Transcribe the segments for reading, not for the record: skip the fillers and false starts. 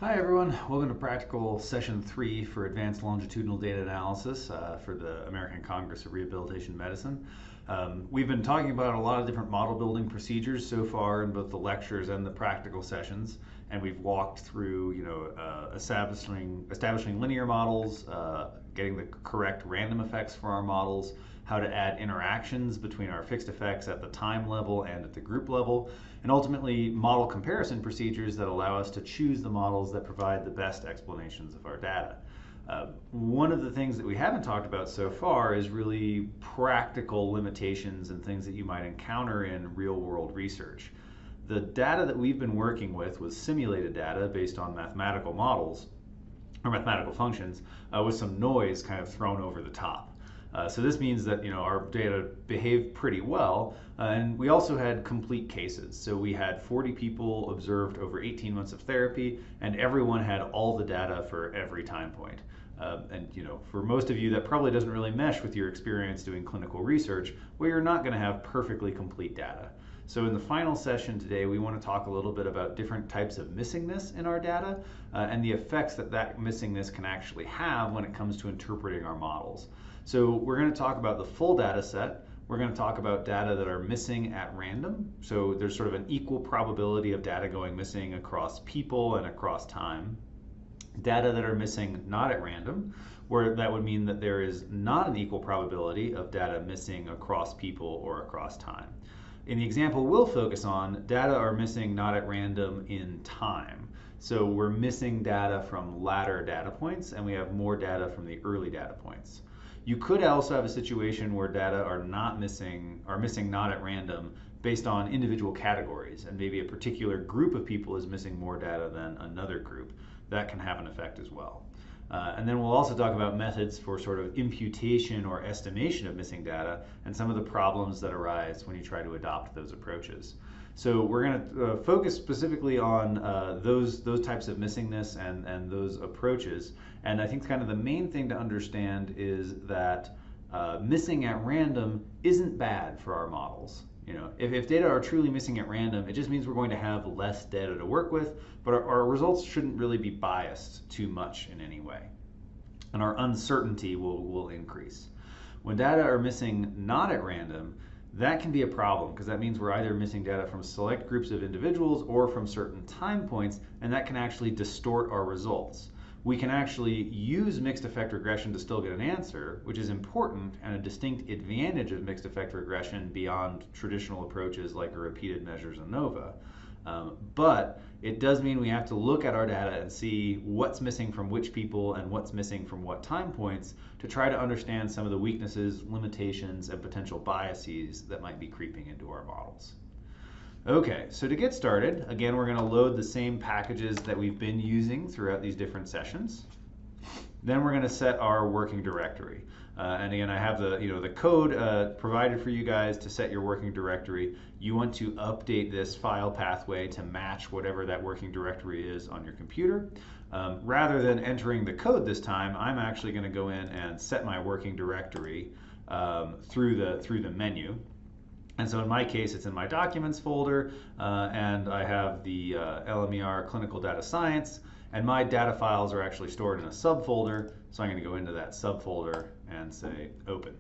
Hi everyone, welcome to Practical Session 3 for Advanced Longitudinal Data Analysis for the American Congress of Rehabilitation Medicine. We've been talking about a lot of different model building procedures so far in both the lectures and the practical sessions, and we've walked through, establishing linear models, getting the correct random effects for our models, how to add interactions between our fixed effects at the time level and at the group level, and ultimately model comparison procedures that allow us to choose the models that provide the best explanations of our data. One of the things that we haven't talked about so far is really practical limitations and things that you might encounter in real-world research. The data that we've been working with was simulated data based on mathematical models, or mathematical functions, with some noise kind of thrown over the top. So this means that our data behaved pretty well, and we also had complete cases. So we had 40 people observed over 18 months of therapy, and everyone had all the data for every time point. For most of you, that probably doesn't really mesh with your experience doing clinical research, where you're not going to have perfectly complete data. So in the final session today, we want to talk a little bit about different types of missingness in our data and the effects that missingness can actually have when it comes to interpreting our models. So we're going to talk about the full data set. We're going to talk about data that are missing at random. So there's sort of an equal probability of data going missing across people and across time. Data that are missing not at random, where that would mean that there is not an equal probability of data missing across people or across time. In the example we'll focus on, data are missing not at random in time. So we're missing data from latter data points, and we have more data from the early data points. You could also have a situation where data are missing not at random based on individual categories, and maybe a particular group of people is missing more data than another group. That can have an effect as well. And then we'll also talk about methods for sort of imputation or estimation of missing data and some of the problems that arise when you try to adopt those approaches. So we're going to focus specifically on those types of missingness and those approaches. And I think kind of the main thing to understand is that missing at random isn't bad for our models. If data are truly missing at random, it just means we're going to have less data to work with, but our results shouldn't really be biased too much in any way. And our uncertainty will increase. When data are missing not at random, that can be a problem because that means we're either missing data from select groups of individuals or from certain time points, and that can actually distort our results. We can actually use mixed effect regression to still get an answer, which is important and a distinct advantage of mixed effect regression beyond traditional approaches like a repeated measures ANOVA. But it does mean we have to look at our data and see what's missing from which people and what's missing from what time points to try to understand some of the weaknesses, limitations, and potential biases that might be creeping into our models. Okay, so to get started, again, we're going to load the same packages that we've been using throughout these different sessions. Then we're going to set our working directory. And again, I have the code provided for you guys to set your working directory. You want to update this file pathway to match whatever that working directory is on your computer. Rather than entering the code this time, I'm actually going to go in and set my working directory through the menu. And so in my case, it's in my Documents folder, and I have the LMER Clinical Data Science, and my data files are actually stored in a subfolder, so I'm going to go into that subfolder and say Open.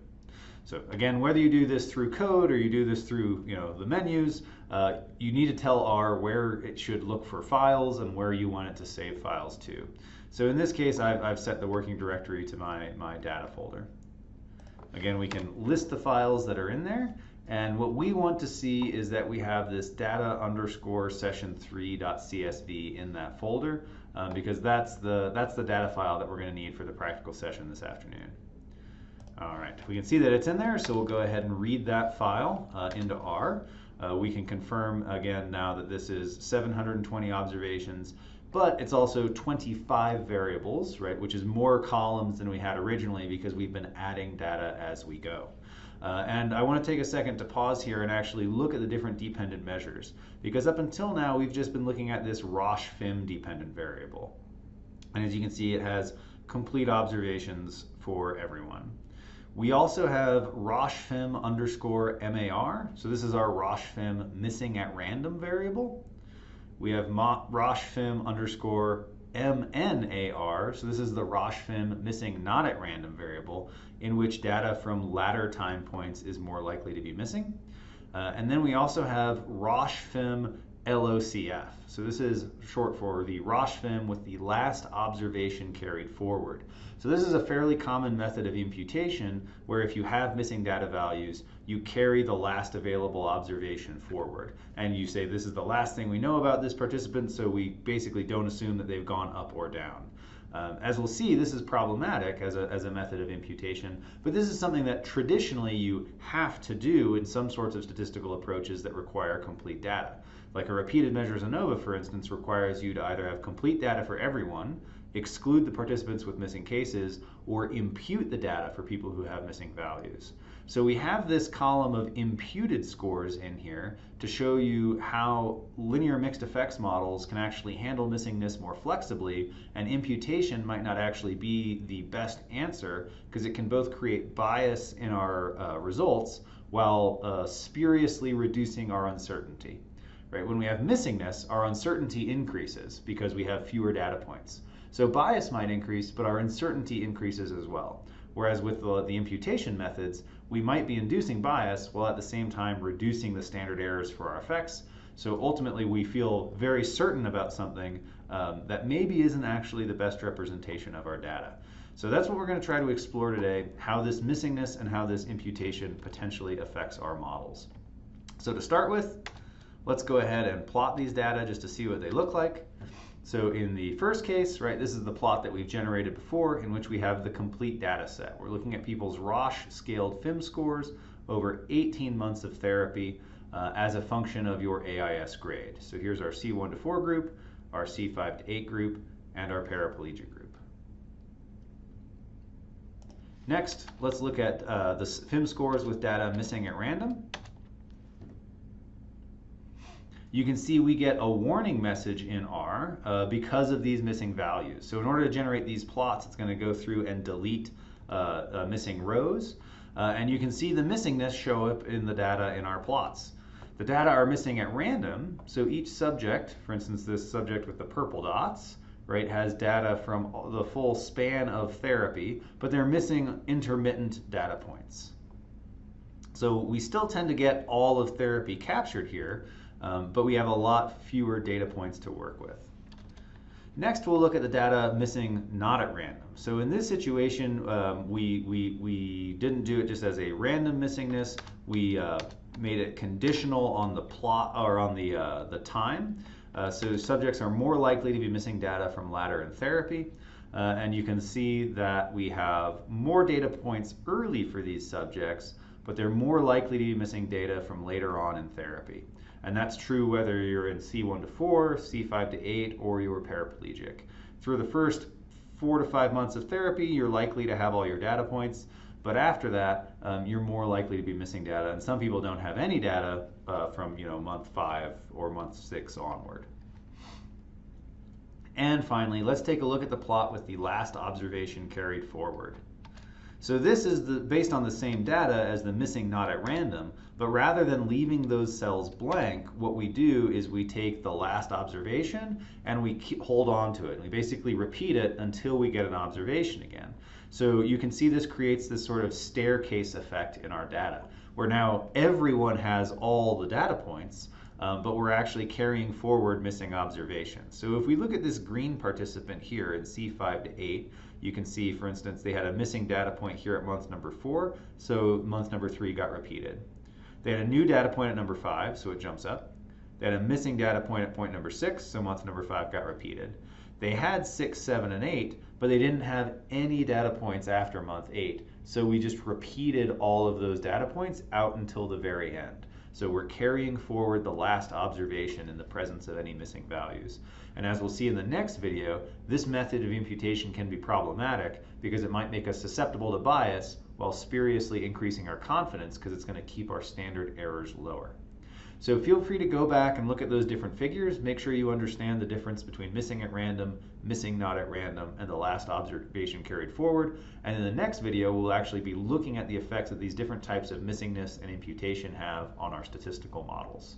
So again, whether you do this through code or you do this through the menus, you need to tell R where it should look for files and where you want it to save files to. So in this case, I've set the working directory to my data folder. Again, we can list the files that are in there. And what we want to see is that we have this data_session3.csv in that folder because that's the data file that we're going to need for the practical session this afternoon. All right, we can see that it's in there, so we'll go ahead and read that file into R. We can confirm again now that this is 720 observations, but it's also 25 variables, right, which is more columns than we had originally because we've been adding data as we go. And I want to take a second to pause here and actually look at the different dependent measures, because up until now we've just been looking at this Roche-Fim dependent variable. And as you can see, it has complete observations for everyone. We also have Roche-Fim_MAR, so this is our Roche-Fim missing at random variable. We have Roche-Fim MNAR, so this is the Roche-Fim missing not at random variable, in which data from latter time points is more likely to be missing. And then we also have Roche-Fim LOCF. So this is short for the Roche-Fim with the last observation carried forward. So this is a fairly common method of imputation where if you have missing data values, you carry the last available observation forward. And you say this is the last thing we know about this participant, so we basically don't assume that they've gone up or down. As we'll see, this is problematic as a method of imputation, but this is something that traditionally you have to do in some sorts of statistical approaches that require complete data. Like a repeated measures ANOVA, for instance, requires you to either have complete data for everyone, exclude the participants with missing cases, or impute the data for people who have missing values. So we have this column of imputed scores in here to show you how linear mixed effects models can actually handle missingness more flexibly, and imputation might not actually be the best answer because it can both create bias in our results while spuriously reducing our uncertainty. Right? When we have missingness, our uncertainty increases because we have fewer data points. So bias might increase, but our uncertainty increases as well. Whereas with the imputation methods, we might be inducing bias while at the same time reducing the standard errors for our effects. So ultimately, we feel very certain about something that maybe isn't actually the best representation of our data. So that's what we're going to try to explore today, how this missingness and how this imputation potentially affects our models. So to start with, let's go ahead and plot these data just to see what they look like. So in the first case, right, this is the plot that we've generated before in which we have the complete data set. We're looking at people's Roche scaled FIM scores over 18 months of therapy as a function of your AIS grade. So here's our C1 to 4 group, our C5 to 8 group, and our paraplegic group. Next, let's look at the FIM scores with data missing at random. You can see we get a warning message in R because of these missing values. So in order to generate these plots, it's going to go through and delete missing rows. And you can see the missingness show up in the data in our plots. The data are missing at random, so each subject, for instance this subject with the purple dots, right, has data from the full span of therapy, but they're missing intermittent data points. So we still tend to get all of therapy captured here, but we have a lot fewer data points to work with. Next, we'll look at the data missing not at random. So in this situation, we didn't do it just as a random missingness. We made it conditional on the plot or on the time. So subjects are more likely to be missing data from latter in therapy. And you can see that we have more data points early for these subjects, but they're more likely to be missing data from later on in therapy. And that's true whether you're in C1 to 4, C5 to 8, or you're paraplegic. Through the first 4 to 5 months of therapy, you're likely to have all your data points, but after that, you're more likely to be missing data. And some people don't have any data from month 5 or month 6 onward. And finally, let's take a look at the plot with the last observation carried forward. So this is based on the same data as the missing not at random, but rather than leaving those cells blank, what we do is we take the last observation and we hold on to it. We basically repeat it until we get an observation again. So you can see this creates this sort of staircase effect in our data, where now everyone has all the data points, but we're actually carrying forward missing observations. So if we look at this green participant here in C5 to 8, you can see, for instance, they had a missing data point here at month number 4, so month number 3 got repeated. They had a new data point at number 5, so it jumps up. They had a missing data point at point number 6, so month number 5 got repeated. They had 6, 7, and 8, but they didn't have any data points after month 8, so we just repeated all of those data points out until the very end. So we're carrying forward the last observation in the presence of any missing values. And as we'll see in the next video, this method of imputation can be problematic because it might make us susceptible to bias while spuriously increasing our confidence because it's going to keep our standard errors lower. So feel free to go back and look at those different figures. Make sure you understand the difference between missing at random, missing not at random, and the last observation carried forward. And in the next video, we'll actually be looking at the effects that these different types of missingness and imputation have on our statistical models.